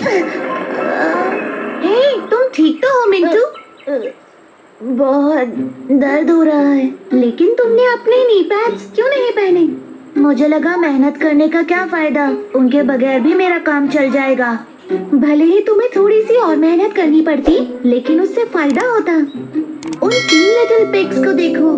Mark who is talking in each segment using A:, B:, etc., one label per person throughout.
A: हे, तुम ठीक तो हो मिंटू? बहुत दर्द हो रहा है। लेकिन तुमने अपने नी पैड्स क्यों नहीं पहने? मुझे लगा मेहनत करने का क्या फायदा, उनके बगैर भी मेरा काम चल जाएगा। भले ही तुम्हें थोड़ी सी और मेहनत करनी पड़ती, लेकिन उससे फायदा होता। उन 3 लिटिल पिग्स को देखो।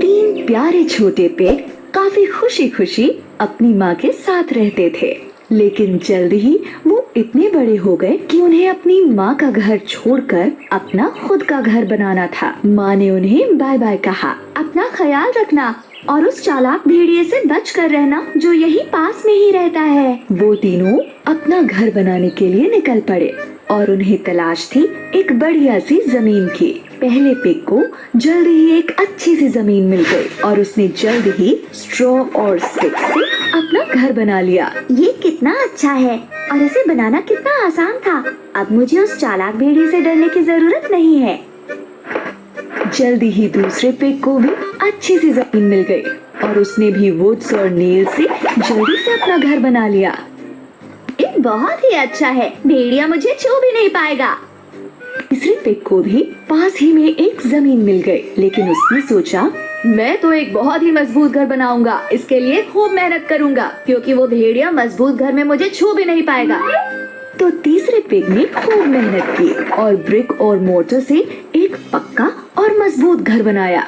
B: 3 प्यारे छोटे पिग काफी खुशी खुशी अपनी माँ के साथ रहते थे, लेकिन जल्द ही वो इतने बड़े हो गए कि उन्हें अपनी माँ का घर छोड़कर अपना खुद का घर बनाना था। माँ ने उन्हें बाय बाय कहा।
A: अपना ख्याल रखना और उस चालाक भेड़िए से बच कर रहना जो यही पास में ही रहता है।
B: वो तीनों अपना घर बनाने के लिए निकल पड़े और उन्हें तलाश थी एक बढ़िया सी जमीन की। पहले पिग को जल्द ही एक अच्छी सी जमीन मिल गई और उसने जल्द ही स्ट्रॉ और स्टिक से अपना घर बना लिया।
A: ये कितना अच्छा है और इसे बनाना कितना आसान था। अब मुझे उस चालाक भेड़िए से डरने की जरूरत नहीं है।
B: जल्दी ही दूसरे पिग को भी अच्छी सी जमीन मिल गई और उसने भी वुड्स और नील से जल्दी से अपना घर बना लिया।
A: ये बहुत ही अच्छा है, भेड़िया मुझे छू भी नहीं पाएगा।
B: तीसरे पिग को भी पास ही में एक जमीन मिल गई, लेकिन उसने सोचा
A: मैं तो एक बहुत ही मजबूत घर बनाऊंगा। इसके लिए खूब मेहनत करूंगा क्योंकि वो भेड़िया मजबूत घर में मुझे छू भी नहीं पाएगा।
B: तो तीसरे पिग ने खूब मेहनत की और ब्रिक और मोर्टर से एक पक्का और मजबूत घर बनाया।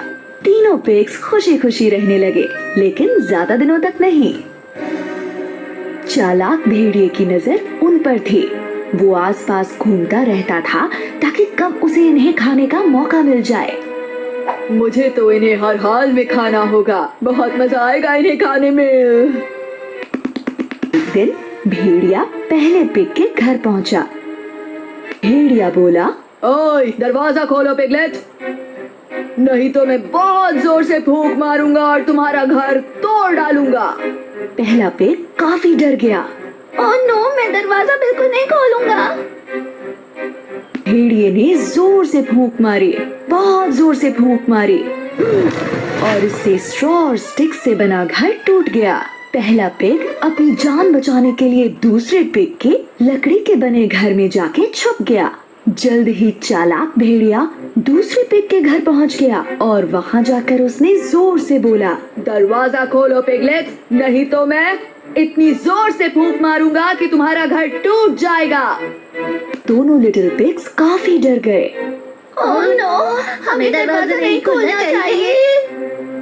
B: तीनों पिग्स खुशी खुशी रहने लगे, लेकिन ज्यादा दिनों तक नहीं। चालाक भेड़िए की नजर उन पर थी। वो आसपास घूमता रहता था ताकि कब उसे इन्हें खाने का मौका मिल जाए।
C: मुझे तो इन्हें हर हाल में खाना होगा, बहुत मजा आएगा इन्हें खाने में।
B: एक दिन भेड़िया पहले पिग के घर पहुंचा। भेड़िया बोला,
C: ओए दरवाजा खोलो पिगलेट, नहीं तो मैं बहुत जोर से फूंक मारूंगा और तुम्हारा घर तोड़ डालूंगा।
B: पहला पिग काफी डर गया।
A: ओह नो, मैं दरवाजा बिल्कुल नहीं खोलूंगा।
B: भेड़िए ने जोर से फूंक मारी, बहुत जोर से फूंक मारी और इससे स्ट्रॉ और स्टिक से बना घर टूट गया। पहला पिग अपनी जान बचाने के लिए दूसरे पिग के लकड़ी के बने घर में जाके छुप गया। जल्द ही चालाक भेड़िया दूसरे पिग के घर पहुंच गया और वहां जाकर उसने जोर से बोला,
C: दरवाजा खोलो पिगलेट, नहीं तो मैं इतनी जोर से फूंक मारूंगा कि तुम्हारा घर टूट जाएगा।
B: दोनों लिटिल पिग्स काफी डर गए।
A: ओह नो, हमें दरवाजा नहीं खोलना चाहिए।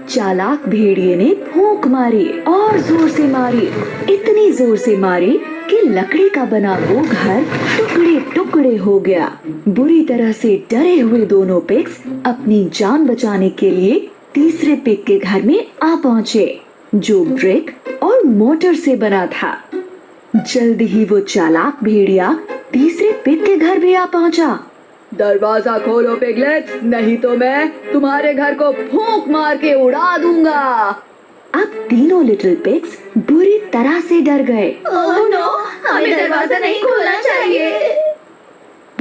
B: चालाक भेड़िए ने फूंक मारी और जोर से मारी, इतनी जोर से मारी कि लकड़ी का बना वो घर टुकड़े टुकड़े हो गया। बुरी तरह से डरे हुए दोनों पिग्स अपनी जान बचाने के लिए तीसरे पिग के घर में आ पहुँचे, जो ब्रिक और मोटर से बना था। जल्द ही वो चालाक भेड़िया तीसरे पिग के घर भी आ पहुँचा।
C: दरवाजा खोलो पिगलेट, नहीं तो मैं तुम्हारे घर को फूंक मार के उड़ा दूंगा।
B: अब तीनों लिटिल पिग्स बुरी तरह से डर गए।
A: ओह नो, हमें दरवाजा नहीं खोलना चाहिए।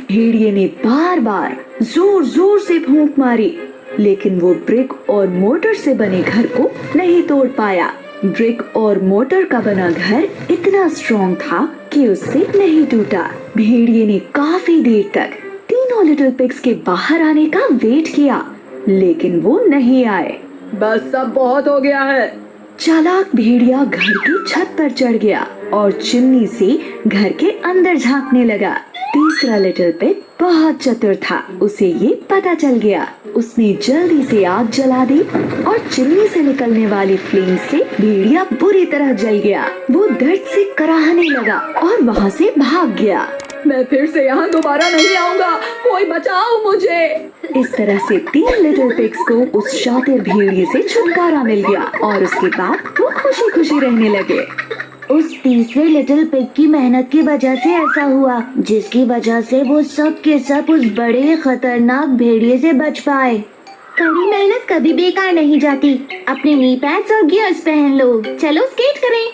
B: भेड़िए ने बार बार जोर जोर से फूंक मारी, लेकिन वो ब्रिक और मोटर से बने घर को नहीं तोड़ पाया। ब्रिक और मोटर का बना घर इतना स्ट्रॉन्ग था कि उससे नहीं टूटा। भेड़िए ने काफी देर तक तीनों लिटिल पिग्स के बाहर आने का वेट किया, लेकिन वो नहीं आए।
C: बस सब बहुत हो गया है।
B: चालाक भेड़िया घर की छत पर चढ़ गया और चिमनी से घर के अंदर झांकने लगा। तीसरा लिटिल पिग बहुत चतुर था, उसे ये पता चल गया। उसने जल्दी से आग जला दी और चिमनी से निकलने वाली फ्लेम से भेड़िया बुरी तरह जल गया। वो दर्द से कराहने लगा और वहाँ से भाग गया।
C: मैं फिर से यहाँ दोबारा नहीं आऊंगा, कोई बचाओ मुझे।
B: इस तरह से 3 लिटिल पिग्स को उस शातिर भेड़िए से छुटकारा मिल गया और उसके बाद वो खुशी खुशी रहने लगे।
A: उस तीसरे लिटिल पिग की मेहनत की वजह से ऐसा हुआ, जिसकी वजह से वो सब के सब उस बड़े खतरनाक भेड़िए से बच पाए। कड़ी मेहनत कभी बेकार नहीं जाती। अपने नी पैड्स और गियर्स पहन लो, चलो स्केट करें।